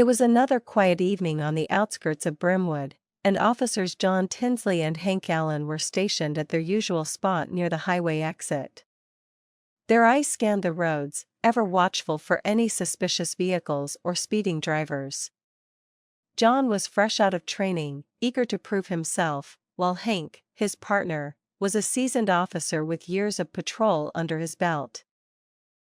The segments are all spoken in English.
It was another quiet evening on the outskirts of Brimwood, and officers Tinsley and Hank Allen were stationed at their usual spot near the highway exit. Their eyes scanned the roads, ever watchful for any suspicious vehicles or speeding drivers. John was fresh out of training, eager to prove himself, while Hank, his partner, was a seasoned officer with years of patrol under his belt.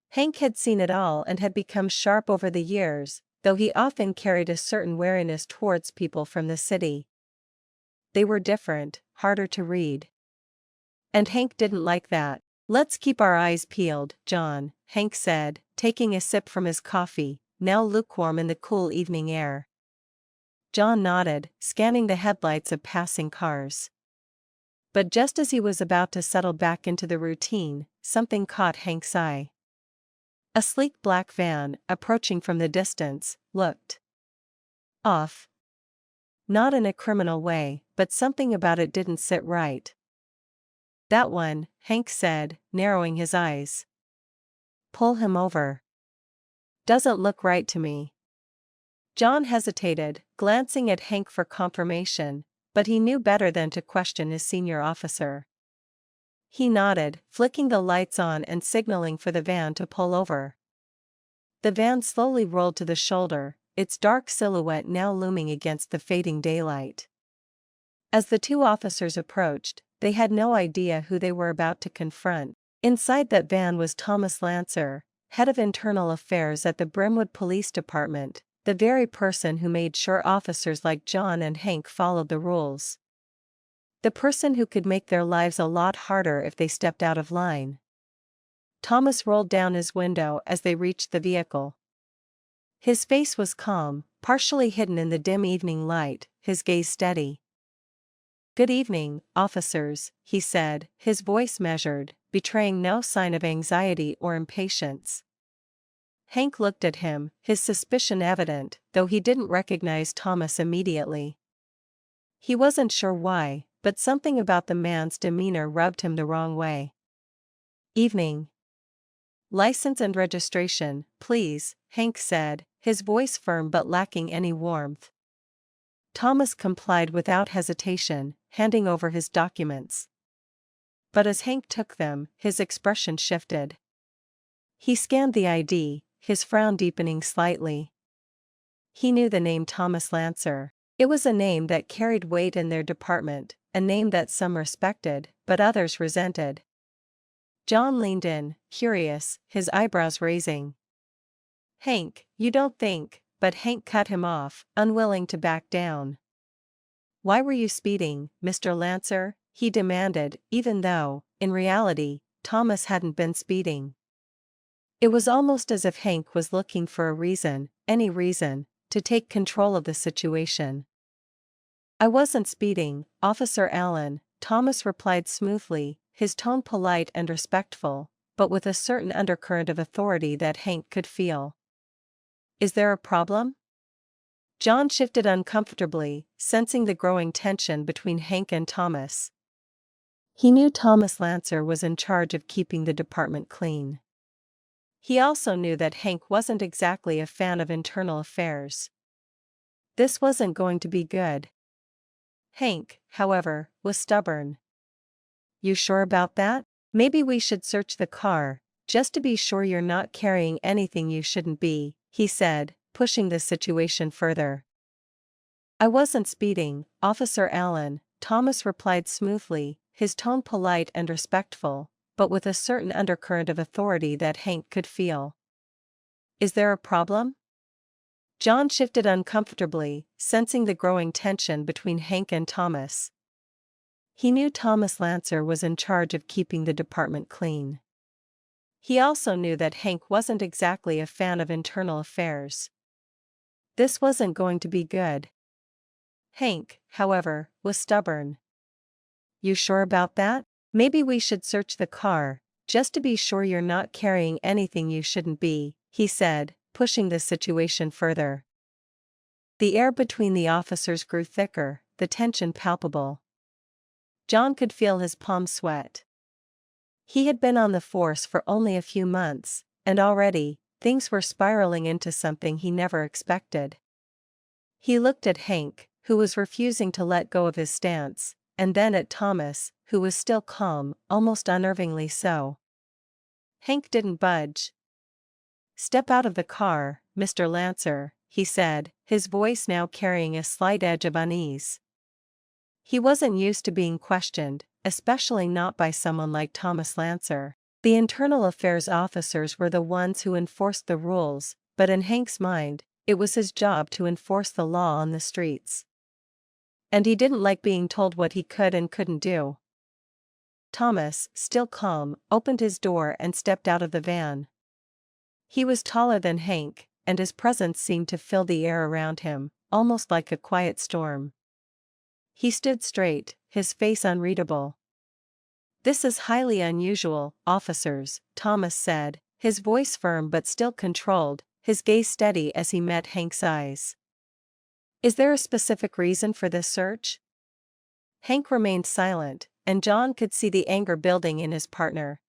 Hank had seen it all and had become sharp over the years, though he often carried a certain wariness towards people from the city. They were different, harder to read. And Hank didn't like that. "Let's keep our eyes peeled, John," Hank said, taking a sip from his coffee, now lukewarm in the cool evening air. John nodded, scanning the headlights of passing cars. But just as he was about to settle back into the routine, something caught Hank's eye. A sleek black van, approaching from the distance, looked off. Not in a criminal way, but something about it didn't sit right. "That one," Hank said, narrowing his eyes. "Pull him over." "Doesn't look right to me." John hesitated, glancing at Hank for confirmation, but he knew better than to question his senior officer. He nodded, flicking the lights on and signaling for the van to pull over. The van slowly rolled to the shoulder, its dark silhouette now looming against the fading daylight. As the two officers approached, they had no idea who they were about to confront. Inside that van was Thomas Lancer, head of internal affairs at the Brimwood Police Department, the very person who made sure officers like John and Hank followed the rules. The person who could make their lives a lot harder if they stepped out of line. Thomas rolled down his window as they reached the vehicle. His face was calm, partially hidden in the dim evening light, his gaze steady. "Good evening, officers," he said, his voice measured, betraying no sign of anxiety or impatience. Hank looked at him, his suspicion evident, though he didn't recognize Thomas immediately. He wasn't sure why, but something about the man's demeanor rubbed him the wrong way. "Evening. License and registration, please," Hank said, his voice firm but lacking any warmth. Thomas complied without hesitation, handing over his documents. But as Hank took them, his expression shifted. He scanned the ID, his frown deepening slightly. He knew the name Thomas Lancer. It was a name that carried weight in their department, a name that some respected, but others resented. John leaned in, curious, his eyebrows raising. "Hank, you don't think," but Hank cut him off, unwilling to back down. "Why were you speeding, Mr. Lancer?" he demanded, even though, in reality, Thomas hadn't been speeding. It was almost as if Hank was looking for a reason, any reason, to take control of the situation. "I wasn't speeding, Officer Allen," Thomas replied smoothly, his tone polite and respectful, but with a certain undercurrent of authority that Hank could feel. "Is there a problem?" John shifted uncomfortably, sensing the growing tension between Hank and Thomas. He knew Thomas Lancer was in charge of keeping the department clean. He also knew that Hank wasn't exactly a fan of internal affairs. This wasn't going to be good. Hank, however, was stubborn. "You sure about that? Maybe we should search the car, just to be sure you're not carrying anything you shouldn't be," he said, pushing the situation further. "I wasn't speeding, Officer Allen," Thomas replied smoothly, his tone polite and respectful, but with a certain undercurrent of authority that Hank could feel. "Is there a problem?" John shifted uncomfortably, sensing the growing tension between Hank and Thomas. He knew Thomas Lancer was in charge of keeping the department clean. He also knew that Hank wasn't exactly a fan of internal affairs. This wasn't going to be good. Hank, however, was stubborn. "You sure about that? Maybe we should search the car, just to be sure you're not carrying anything you shouldn't be," he said, pushing the situation further. The air between the officers grew thicker, the tension palpable. John could feel his palms sweat. He had been on the force for only a few months, and already, things were spiraling into something he never expected. He looked at Hank, who was refusing to let go of his stance, and then at Thomas, who was still calm, almost unnervingly so. Hank didn't budge. "Step out of the car, Mr. Lancer," he said, his voice now carrying a slight edge of unease. He wasn't used to being questioned, especially not by someone like Thomas Lancer. The internal affairs officers were the ones who enforced the rules, but in Hank's mind, it was his job to enforce the law on the streets. And he didn't like being told what he could and couldn't do. Thomas, still calm, opened his door and stepped out of the van. He was taller than Hank, and his presence seemed to fill the air around him, almost like a quiet storm. He stood straight, his face unreadable. "This is highly unusual, officers," Thomas said, his voice firm but still controlled, his gaze steady as he met Hank's eyes. "Is there a specific reason for this search?" Hank remained silent, and John could see the anger building in his partner.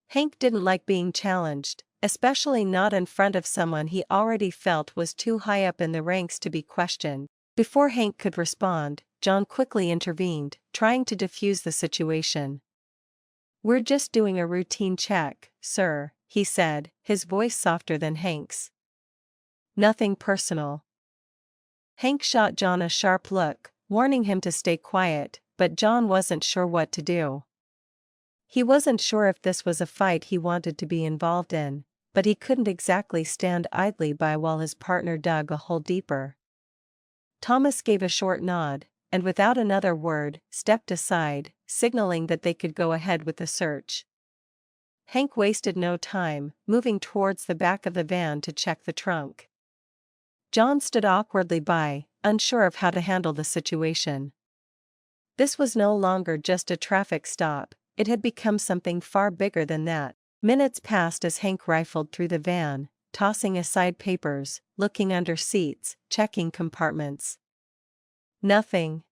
Hank didn't like being challenged, especially not in front of someone he already felt was too high up in the ranks to be questioned. Before Hank could respond, John quickly intervened, trying to defuse the situation. "We're just doing a routine check, sir," he said, his voice softer than Hank's. "Nothing personal." Hank shot John a sharp look, warning him to stay quiet, but John wasn't sure what to do. He wasn't sure if this was a fight he wanted to be involved in, but he couldn't exactly stand idly by while his partner dug a hole deeper. Thomas gave a short nod, and without another word, stepped aside, signaling that they could go ahead with the search. Hank wasted no time, moving towards the back of the van to check the trunk. John stood awkwardly by, unsure of how to handle the situation. This was no longer just a traffic stop, it had become something far bigger than that. Minutes passed as Hank rifled through the van, tossing aside papers, looking under seats, checking compartments. Nothing.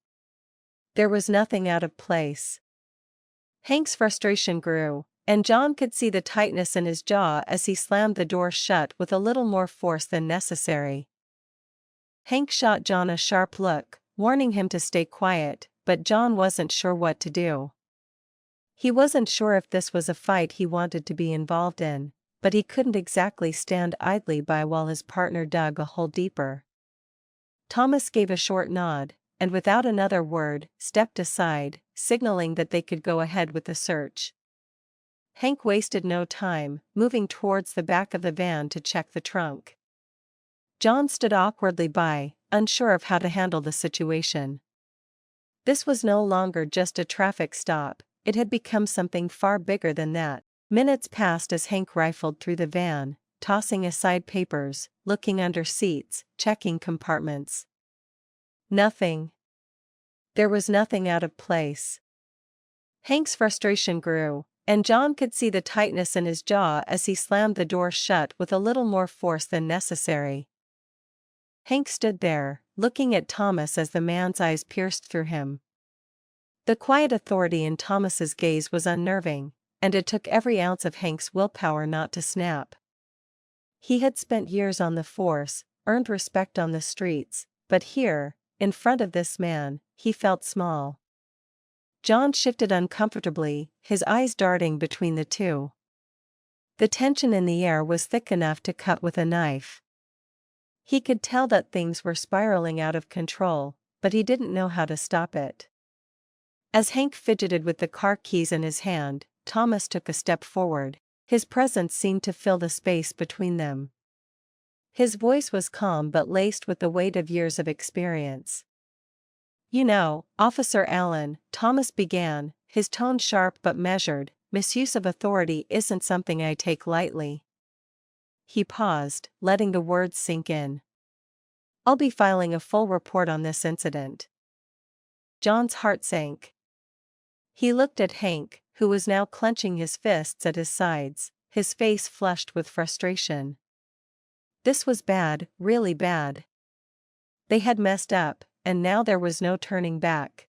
There was nothing out of place. Hank's frustration grew, and John could see the tightness in his jaw as he slammed the door shut with a little more force than necessary. Hank shot John a sharp look, warning him to stay quiet, but John wasn't sure what to do. He wasn't sure if this was a fight he wanted to be involved in, but he couldn't exactly stand idly by while his partner dug a hole deeper. Thomas gave a short nod, and without another word, stepped aside, signaling that they could go ahead with the search. Hank wasted no time, moving towards the back of the van to check the trunk. John stood awkwardly by, unsure of how to handle the situation. This was no longer just a traffic stop, it had become something far bigger than that. Minutes passed as Hank rifled through the van, tossing aside papers, looking under seats, checking compartments. Nothing. There was nothing out of place. Hank's frustration grew, and John could see the tightness in his jaw as he slammed the door shut with a little more force than necessary. Hank stood there, looking at Thomas as the man's eyes pierced through him. The quiet authority in Thomas's gaze was unnerving, and it took every ounce of Hank's willpower not to snap. He had spent years on the force, earned respect on the streets, but here, in front of this man, he felt small. John shifted uncomfortably, his eyes darting between the two. The tension in the air was thick enough to cut with a knife. He could tell that things were spiraling out of control, but he didn't know how to stop it. As Hank fidgeted with the car keys in his hand, Thomas took a step forward. His presence seemed to fill the space between them. His voice was calm but laced with the weight of years of experience. "You know, Officer Allen," Thomas began, his tone sharp but measured, "misuse of authority isn't something I take lightly." He paused, letting the words sink in. "I'll be filing a full report on this incident." John's heart sank. He looked at Hank, who was now clenching his fists at his sides, his face flushed with frustration. This was bad, really bad. They had messed up, and now there was no turning back.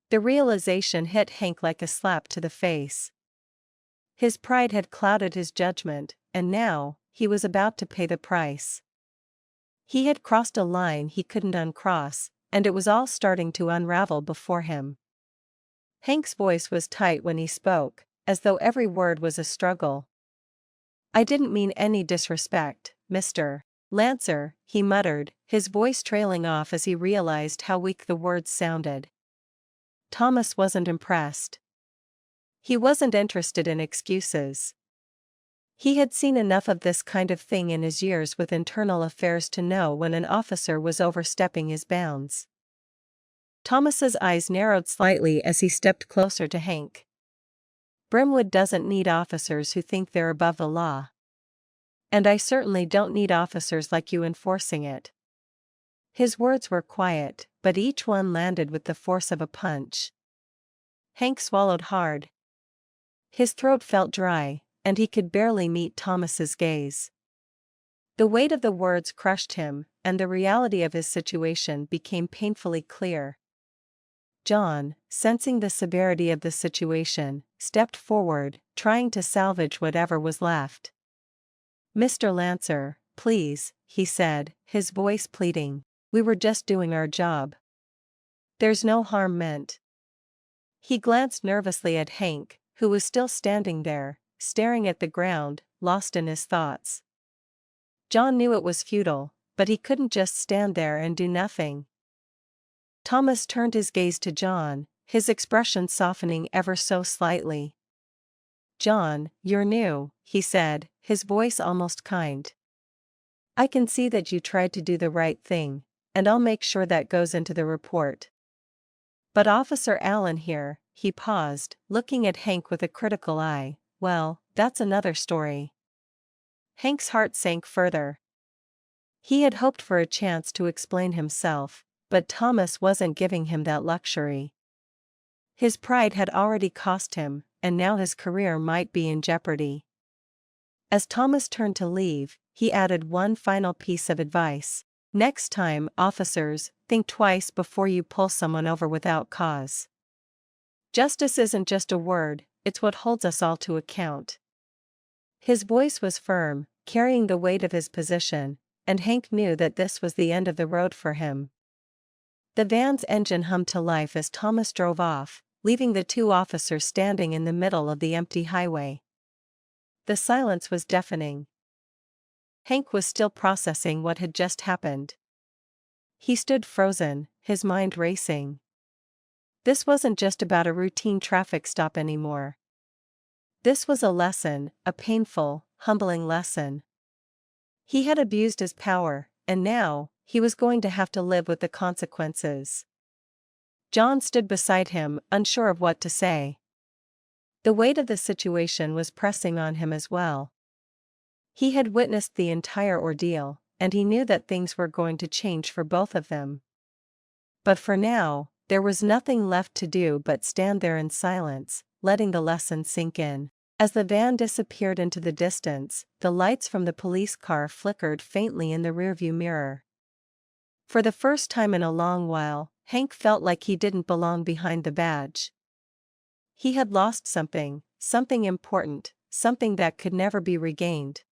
The realization hit Hank like a slap to the face. His pride had clouded his judgment, and now, he was about to pay the price. He had crossed a line he couldn't uncross, and it was all starting to unravel before him. Hank's voice was tight when he spoke, as though every word was a struggle. "I didn't mean any disrespect, Mr. Lancer," he muttered, his voice trailing off as he realized how weak the words sounded. Thomas wasn't impressed. He wasn't interested in excuses. He had seen enough of this kind of thing in his years with internal affairs to know when an officer was overstepping his bounds. Thomas's eyes narrowed slightly as he stepped closer to Hank. "Brimwood doesn't need officers who think they're above the law. And I certainly don't need officers like you enforcing it." His words were quiet, but each one landed with the force of a punch. Hank swallowed hard. His throat felt dry, and he could barely meet Thomas's gaze. The weight of the words crushed him, and the reality of his situation became painfully clear. John, sensing the severity of the situation, stepped forward, trying to salvage whatever was left. "Mr. Lancer, please," he said, his voice pleading. "We were just doing our job. There's no harm meant." He glanced nervously at Hank, who was still standing there, staring at the ground, lost in his thoughts. John knew it was futile, but he couldn't just stand there and do nothing. Thomas turned his gaze to John, his expression softening ever so slightly. "John, you're new," he said, his voice almost kind. "I can see that you tried to do the right thing, and I'll make sure that goes into the report. But Officer Allen here," he paused, looking at Hank with a critical eye, "well, that's another story." Hank's heart sank further. He had hoped for a chance to explain himself, but Thomas wasn't giving him that luxury. His pride had already cost him, and now his career might be in jeopardy. As Thomas turned to leave, he added one final piece of advice. "Next time, officers, think twice before you pull someone over without cause. Justice isn't just a word, it's what holds us all to account." His voice was firm, carrying the weight of his position, and Hank knew that this was the end of the road for him. The van's engine hummed to life as Thomas drove off, leaving the two officers standing in the middle of the empty highway. The silence was deafening. Hank was still processing what had just happened. He stood frozen, his mind racing. This wasn't just about a routine traffic stop anymore. This was a lesson, a painful, humbling lesson. He had abused his power, and now, he was going to have to live with the consequences. John stood beside him, unsure of what to say. The weight of the situation was pressing on him as well. He had witnessed the entire ordeal, and he knew that things were going to change for both of them. But for now, there was nothing left to do but stand there in silence, letting the lesson sink in. As the van disappeared into the distance, the lights from the police car flickered faintly in the rearview mirror. For the first time in a long while, Hank felt like he didn't belong behind the badge. He had lost something, something important, something that could never be regained.